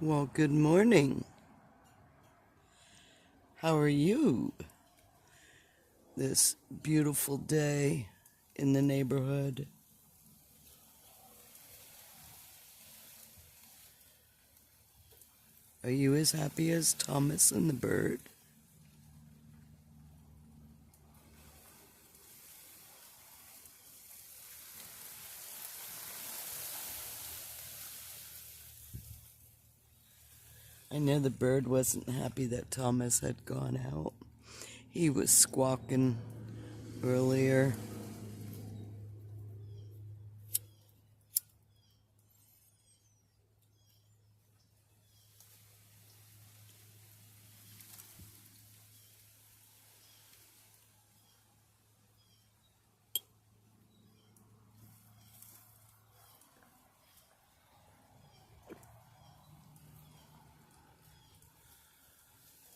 Well, good morning. How are you this beautiful day in the neighborhood? Are you as happy as Thomas and the bird? I know the bird wasn't happy that Thomas had gone out. He was squawking earlier.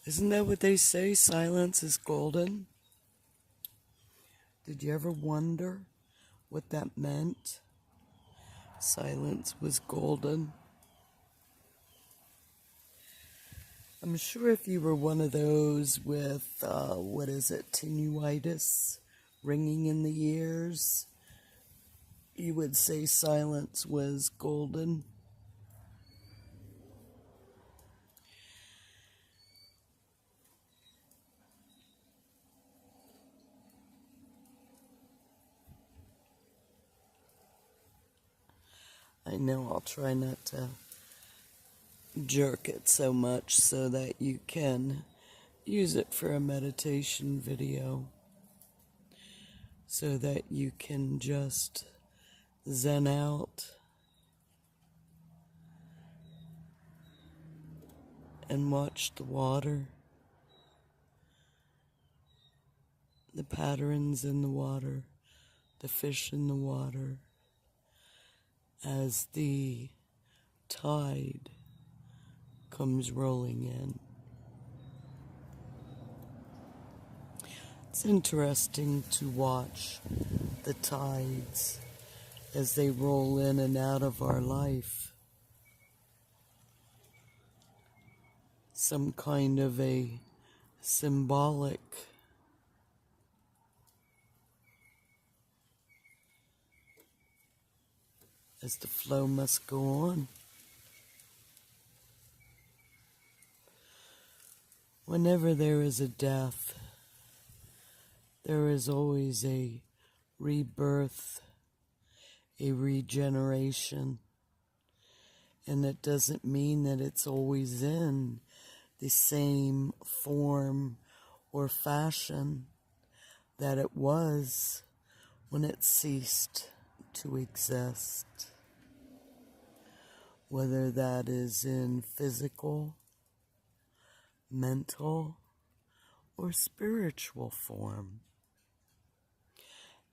Isn't that what they say? Silence is golden. Did you ever wonder what that meant? Silence was golden. I'm sure if you were one of those with, tinnitus, ringing in the ears, you would say silence was golden. I know I'll try not to jerk it so much so that you can use it for a meditation video, so that you can just zen out and watch the water, the patterns in the water, the fish in the water, as the tide comes rolling in. It's interesting to watch the tides as they roll in and out of our life. Some kind of a symbolic as the flow must go on. Whenever there is a death, there is always a rebirth, a regeneration. And it doesn't mean that it's always in the same form or fashion that it was when it ceased to exist. Whether that is in physical, mental, or spiritual form.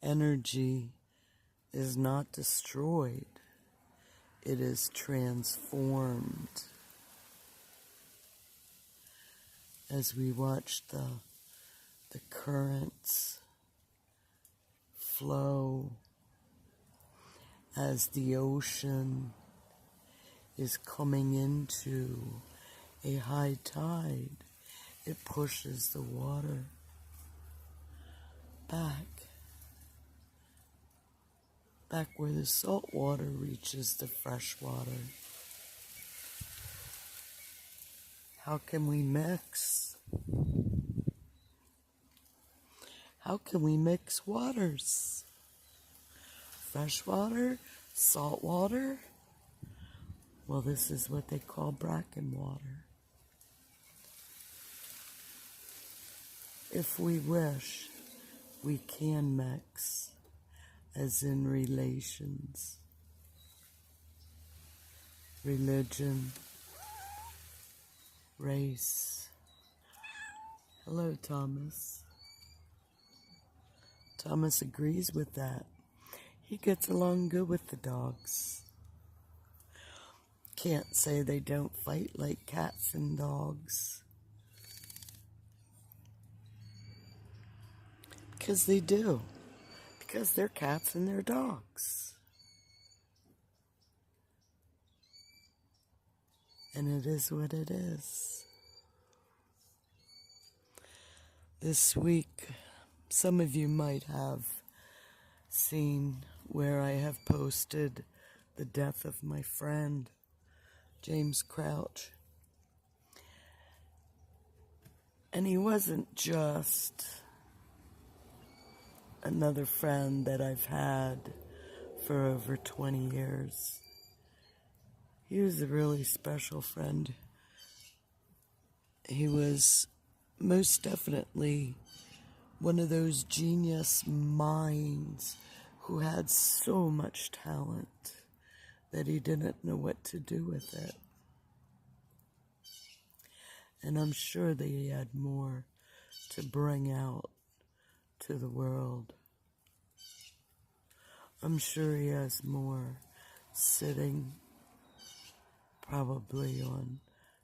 Energy is not destroyed, it is transformed. As we watch the currents flow, as the ocean is coming into a high tide, it pushes the water back where the salt water reaches the fresh water. How can we mix? How can we mix waters? Fresh water, salt water? Well, this is what they call bracken water. If we wish, we can mix, as in relations, religion, race. Hello, Thomas. Thomas agrees with that. He gets along good with the dogs. Can't say they don't fight like cats and dogs. Because they do. Because they're cats and they're dogs. And it is what it is. This week, some of you might have seen where I have posted the death of my friend, James Crouch. And he wasn't just another friend that I've had for over 20 years. He was a really special friend. He was most definitely one of those genius minds who had so much talent that he didn't know what to do with it. And I'm sure that he had more to bring out to the world. I'm sure he has more sitting probably on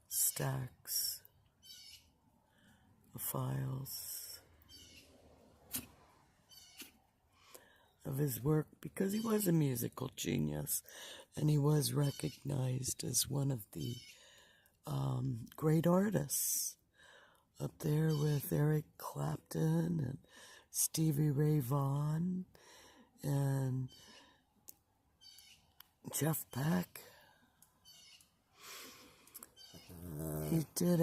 stacks of files of his work, because he was a musical genius and he was recognized as one of the great artists, up there with Eric Clapton and Stevie Ray Vaughan and Jeff Beck. He did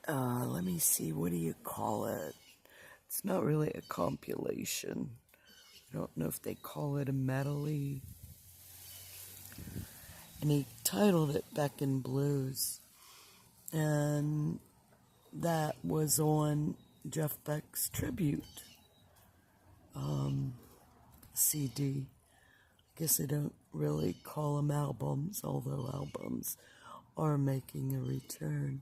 let me see, what do you call it? It's not really a compilation. I don't know if they call it a medley. And he titled it Beck and Blues. And that was on Jeff Beck's tribute CD. I guess I don't really call them albums, although albums are making a return.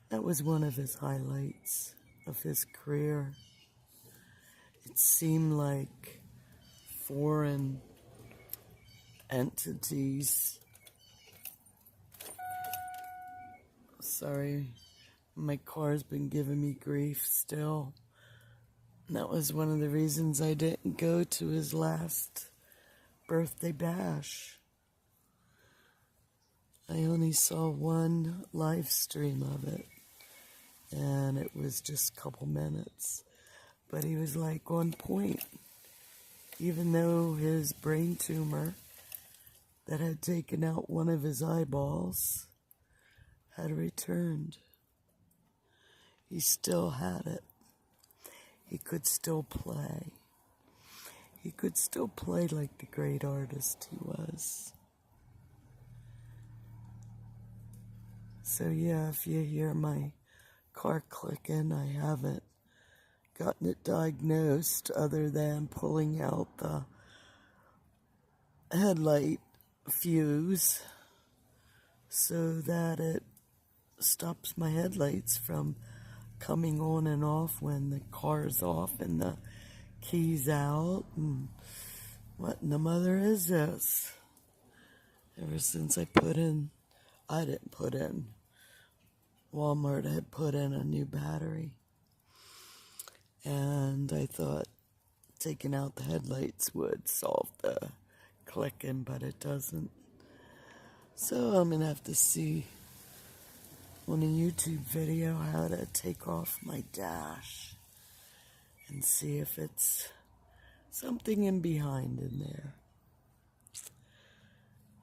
That was one of his highlights of his career. It seemed like foreign entities. Sorry, my car's been giving me grief still. And that was one of the reasons I didn't go to his last birthday bash. I only saw one live stream of it, and it was just a couple minutes. But he was like on point, even though his brain tumor that had taken out one of his eyeballs had returned. He still had it. He could still play. He could still play like the great artist he was. So yeah, if you hear my car clicking, I haven't gotten it diagnosed other than pulling out the headlight fuse so that it stops my headlights from coming on and off when the car's off and the key's out. And what in the mother is this? Ever since I didn't put in, Walmart had put in a new battery. And I thought taking out the headlights would solve the clicking, but it doesn't. So I'm going to have to see on a YouTube video how to take off my dash and see if it's something in behind in there.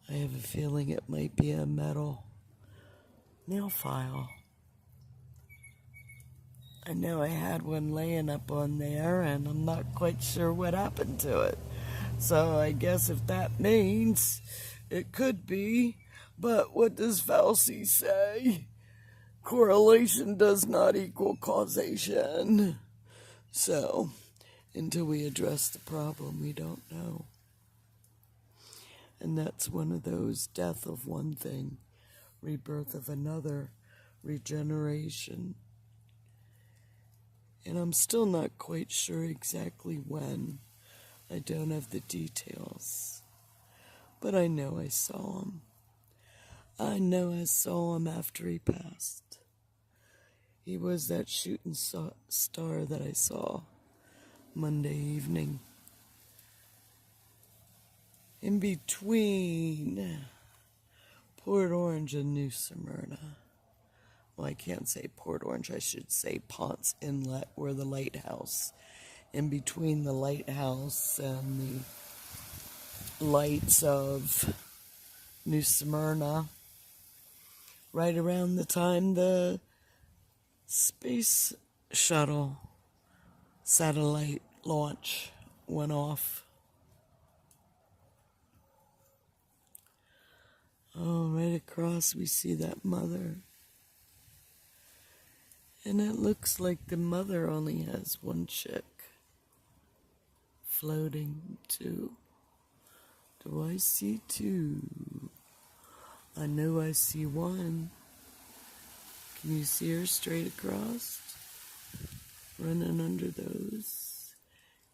I have a feeling it might be a metal nail file. I know I had one laying up on there, and I'm not quite sure what happened to it. So I guess if that means it could be, but what does Fauci say? Correlation does not equal causation. So, until we address the problem, we don't know. And that's one of those death of one thing, rebirth of another, regeneration. And I'm still not quite sure exactly when. I don't have the details. But I know I saw him. I know I saw him after he passed. He was that shooting star that I saw Monday evening. in between Port Orange and New Smyrna. Well, I can't say Port Orange, I should say Ponce Inlet, or the lighthouse. In between the lighthouse and the lights of New Smyrna, right around the time the space shuttle satellite launch went off. Oh, right across we see that mother. And it looks like the mother only has one chick floating too. Do I see two? I know I see one. Can you see her straight across? Running under those.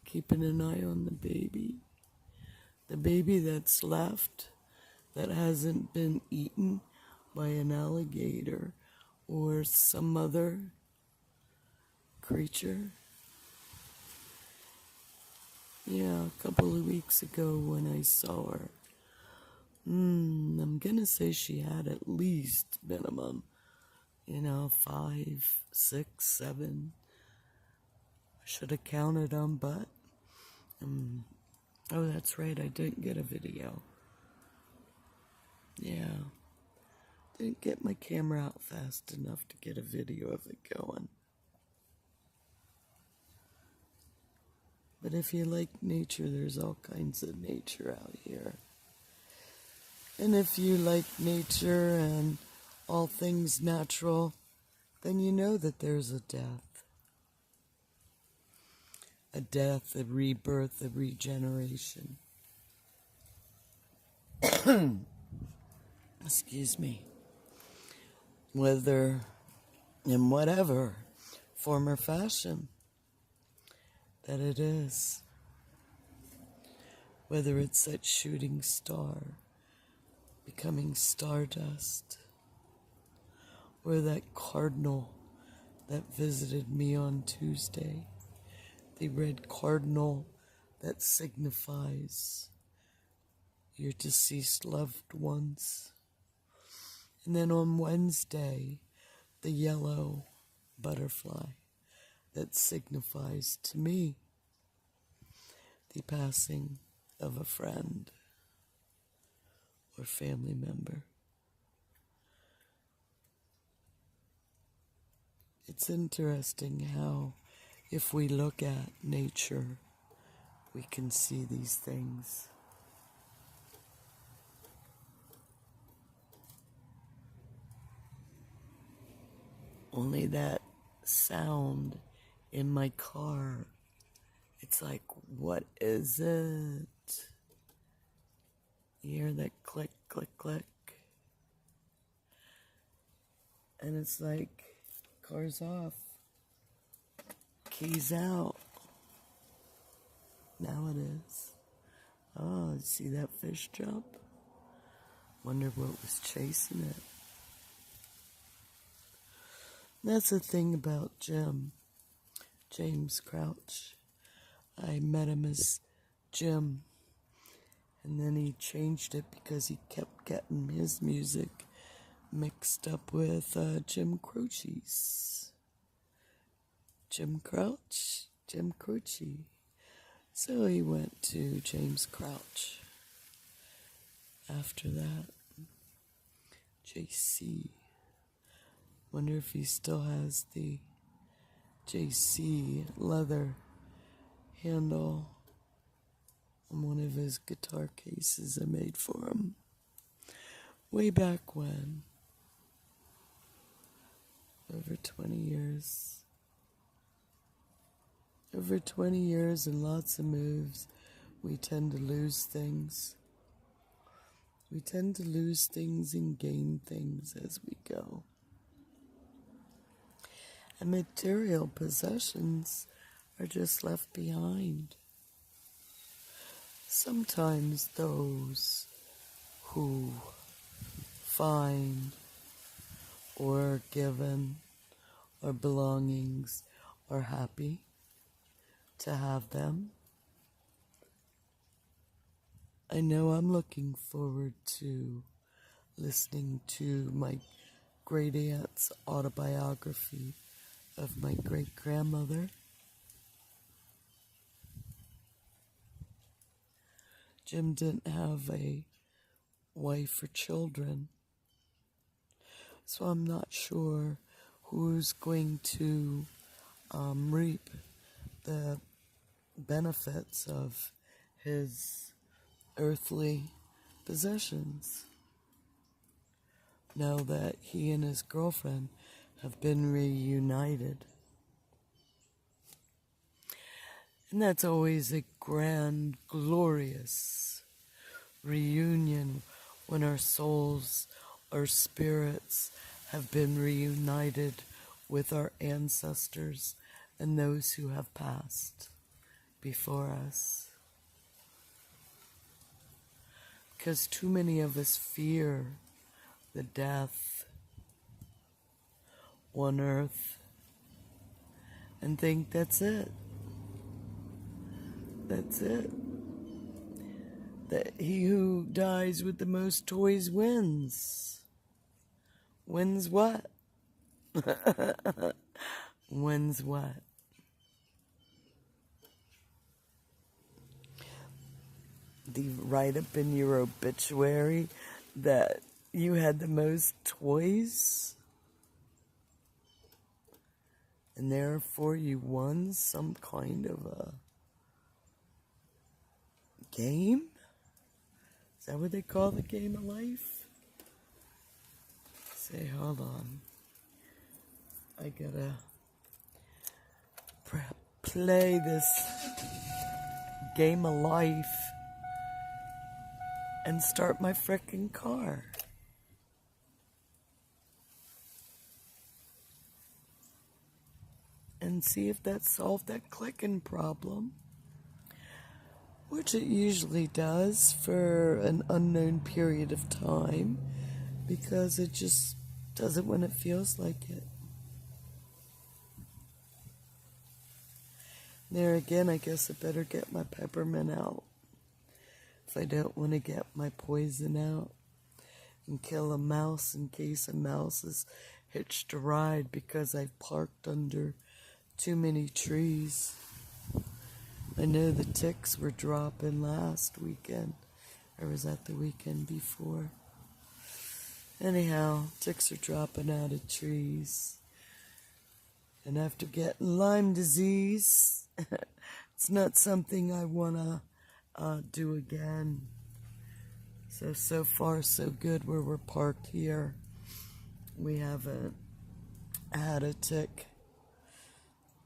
Keeping an eye on the baby. The baby that's left, that hasn't been eaten by an alligator or some other creature. Yeah, a couple of weeks ago when I saw her, I'm gonna say she had at least minimum, 5, 6, 7. I should have counted them, but, oh, that's right, I didn't get a video. Yeah, didn't get my camera out fast enough to get a video of it going. But if you like nature, there's all kinds of nature out here. And if you like nature and all things natural, then you know that there's a death. A death, a rebirth, a regeneration. Excuse me. Whether in whatever form or fashion that it is. Whether it's that shooting star becoming stardust, or that cardinal that visited me on Tuesday, the red cardinal that signifies your deceased loved ones. And then on Wednesday, the yellow butterfly that signifies to me the passing of a friend or family member. It's interesting how, if we look at nature, we can see these things. Only that sound in my car, it's like, what is it? You hear that click, click, click? And it's like, car's off, keys out. Now it is. Oh, see that fish jump? Wonder what was chasing it. That's the thing about James Crouch. I met him as Jim, and then he changed it because he kept getting his music mixed up with Jim Croce's. Jim Crouch, Jim Croce. So he went to James Crouch. After that, JC. Wonder if he still has the JC leather handle on one of his guitar cases I made for him way back when. Over 20 years. Over 20 years and lots of moves, we tend to lose things. We tend to lose things and gain things as we go. And material possessions are just left behind. Sometimes those who find or are given or belongings are happy to have them. I know I'm looking forward to listening to my great aunt's autobiography of my great grandmother. Jim didn't have a wife or children, so I'm not sure who's going to reap the benefits of his earthly possessions now that he and his girlfriend have been reunited. And that's always a grand, glorious reunion when our souls, our spirits have been reunited with our ancestors and those who have passed before us. Because too many of us fear the death on earth and think that's it. That's it. That he who dies with the most toys wins. Wins what? Wins what? Do you write up in your obituary that you had the most toys? And therefore you won some kind of a game? Is that what they call the game of life? Say, hold on. I gotta play this game of life and start my frickin' car. And see if that solved that clicking problem. Which it usually does for an unknown period of time, because it just does it when it feels like it. There again, I guess I better get my peppermint out if I don't want to get my poison out and kill a mouse in case a mouse is hitched a ride because I've parked under too many trees. I know the ticks were dropping last weekend, or was that the weekend before? Anyhow, ticks are dropping out of trees. And after getting Lyme disease, it's not something I want to do again. So far so good where we're parked here. We haven't had a tick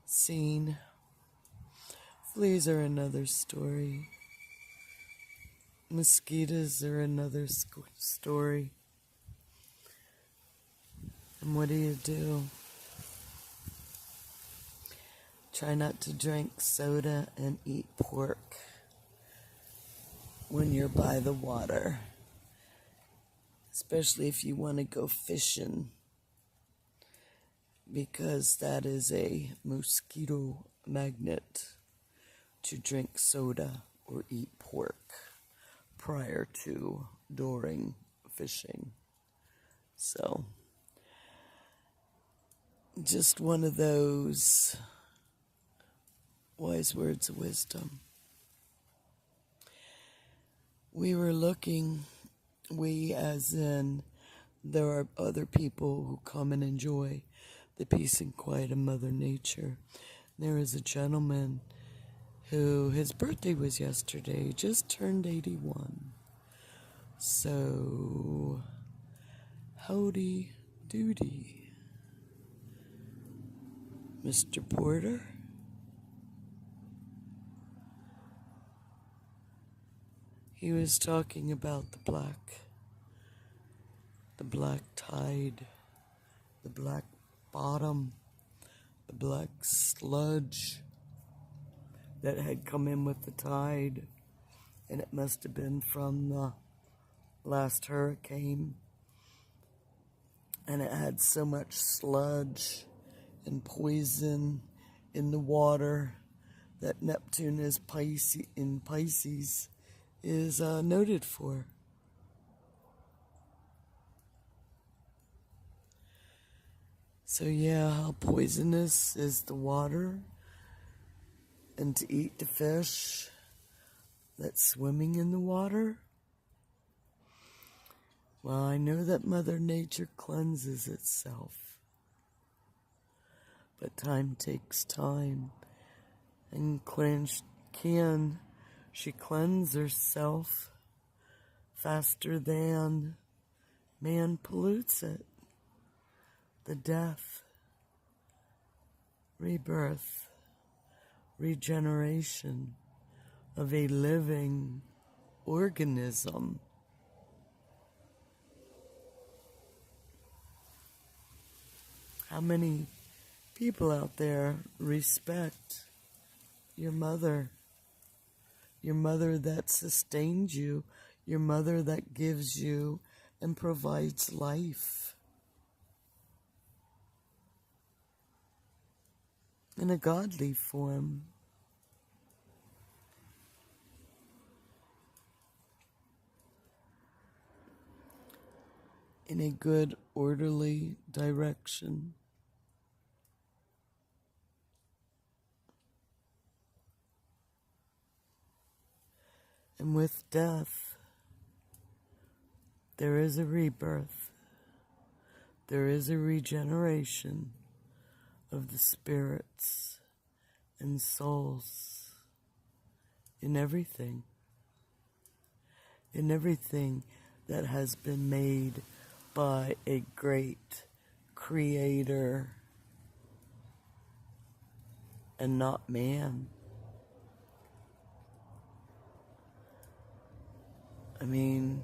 seen. Fleas are another story. Mosquitoes are another story. And what do? Try not to drink soda and eat pork when you're by the water. Especially if you want to go fishing. Because that is a mosquito magnet to drink soda or eat pork prior to, during fishing. So, just one of those wise words of wisdom. We as in, there are other people who come and enjoy the peace and quiet of Mother Nature. There is a gentleman who, his birthday was yesterday, just turned 81. So, howdy doody, Mr. Porter. He was talking about the black tide, the black bottom, the black sludge that had come in with the tide, and it must have been from the last hurricane, and it had so much sludge and poison in the water that Neptune is in Pisces is noted for. So yeah, how poisonous is the water, and to eat the fish that's swimming in the water? Well, I know that Mother Nature cleanses itself, but time takes time, and can she cleanse herself faster than man pollutes it? The death, rebirth, regeneration of a living organism. How many people out there respect your mother that sustains you, your mother that gives you and provides life in a godly form? In a good, orderly direction. And with death, there is a rebirth. There is a regeneration of the spirits and souls in everything that has been made by a great creator and not man. I mean,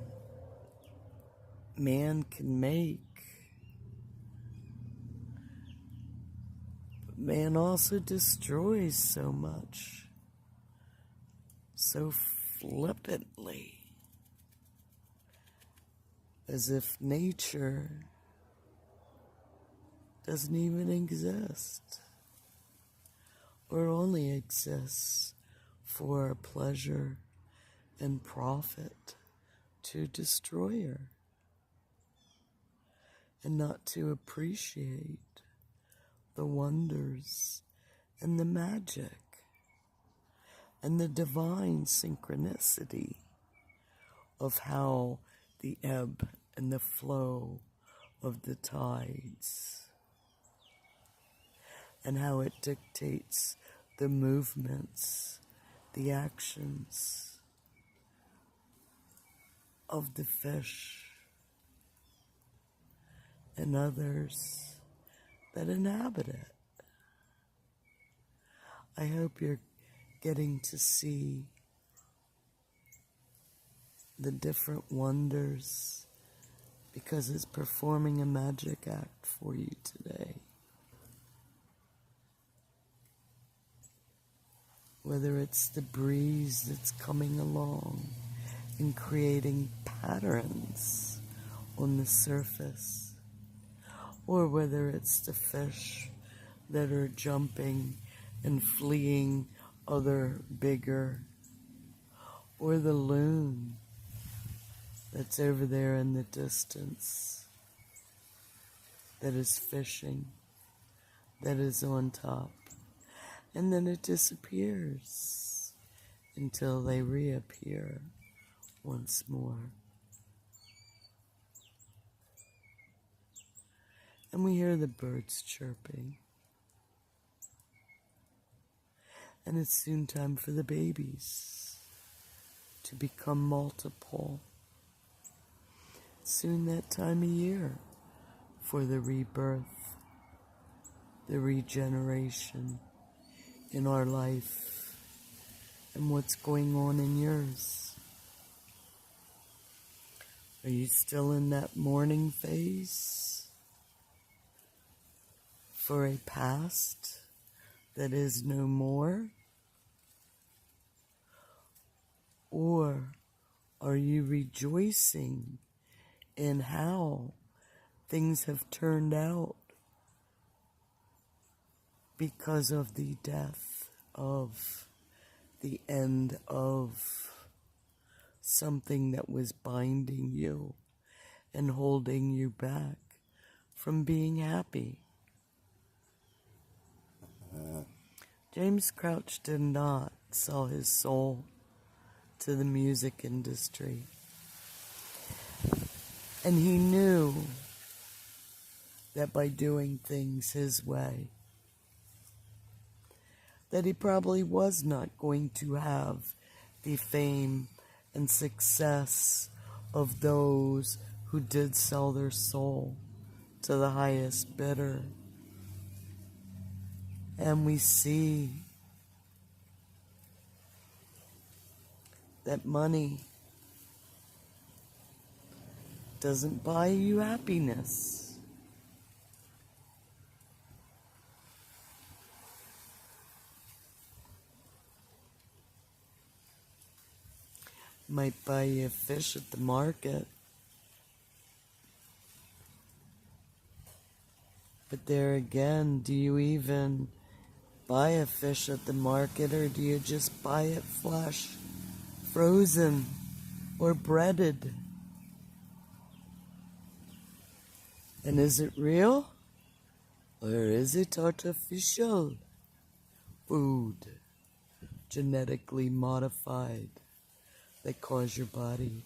man can make, but man also destroys so much, so flippantly, as if nature doesn't even exist, or only exists for pleasure and profit to destroy her, and not to appreciate the wonders and the magic and the divine synchronicity of how the ebb and the flow of the tides, and how it dictates the movements, the actions of the fish and others that inhabit it. I hope you're getting to see the different wonders, because it's performing a magic act for you today. Whether it's the breeze that's coming along and creating patterns on the surface, or whether it's the fish that are jumping and fleeing other bigger, or the loon that's over there in the distance that is fishing, that is on top, and then it disappears until they reappear once more. And we hear the birds chirping. And it's soon time for the babies to become multiple. Soon that time of year for the rebirth, the regeneration in our life, and what's going on in yours. Are you still in that mourning phase for a past that is no more? Or are you rejoicing in how things have turned out because of the death of, the end of something that was binding you and holding you back from being happy. James Crouch did not sell his soul to the music industry. And he knew that by doing things his way, that he probably was not going to have the fame and success of those who did sell their soul to the highest bidder. And we see that money doesn't buy you happiness. Might buy you a fish at the market. But there again, do you even buy a fish at the market, or do you just buy it fresh, frozen, or breaded? And is it real, or is it artificial food, genetically modified, that cause your body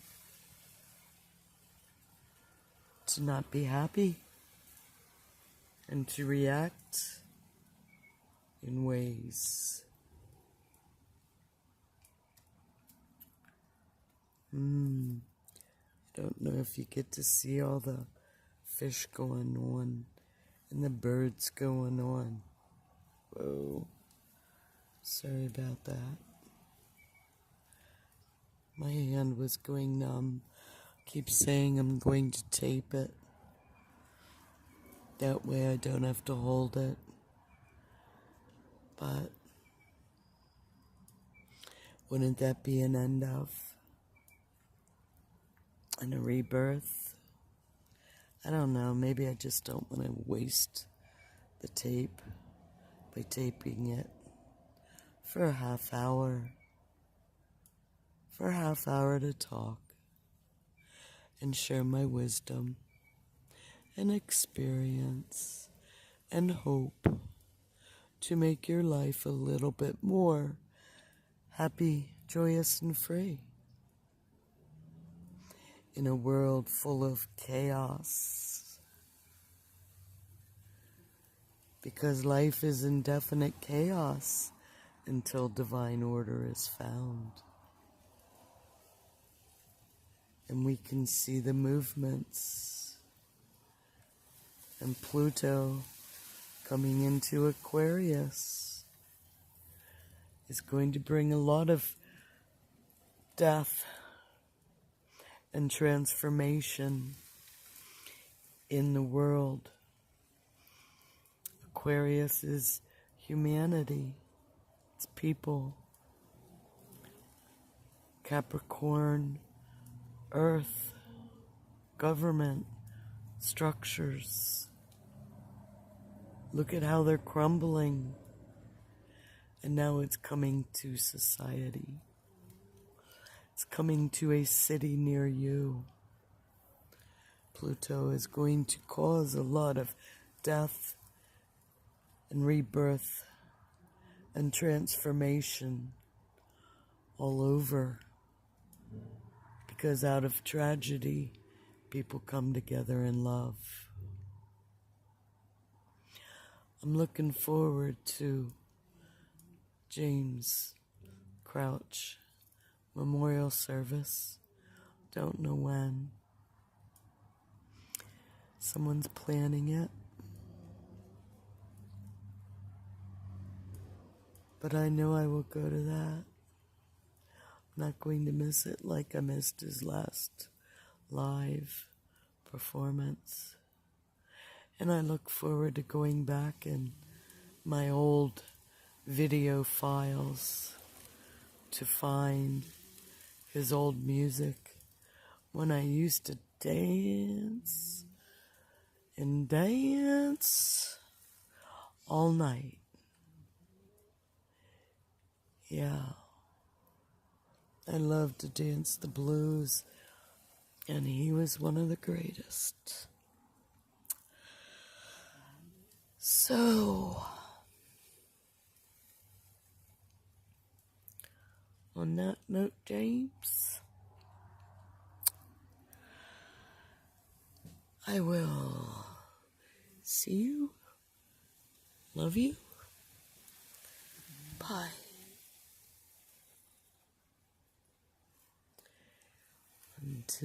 to not be happy and to react in ways? I don't know if you get to see all the fish going on and the birds going on. Whoa. Sorry about that. My hand was going numb. Keep saying I'm going to tape it. That way I don't have to hold it. But wouldn't that be an end of and a rebirth? I don't know. Maybe I just don't want to waste the tape by taping it for a half hour. For a half hour to talk and share my wisdom and experience and hope to make your life a little bit more happy, joyous, and free in a world full of chaos. Because life is in definite chaos until divine order is found. And we can see the movements. And Pluto coming into Aquarius is going to bring a lot of death and transformation in the world. Aquarius is humanity. It's people. Capricorn, earth, government, structures. Look at how they're crumbling. And now it's coming to society. It's coming to a city near you. Pluto is going to cause a lot of death and rebirth and transformation all over. Because out of tragedy, people come together in love. I'm looking forward to James Crouch memorial service. Don't know when. Someone's planning it. But I know I will go to that. I'm not going to miss it like I missed his last live performance. And I look forward to going back in my old video files to find his old music when I used to dance and dance all night. Yeah. I loved to dance the blues, and he was one of the greatest. So, on that note, James, I will see you. Love you. Bye. Until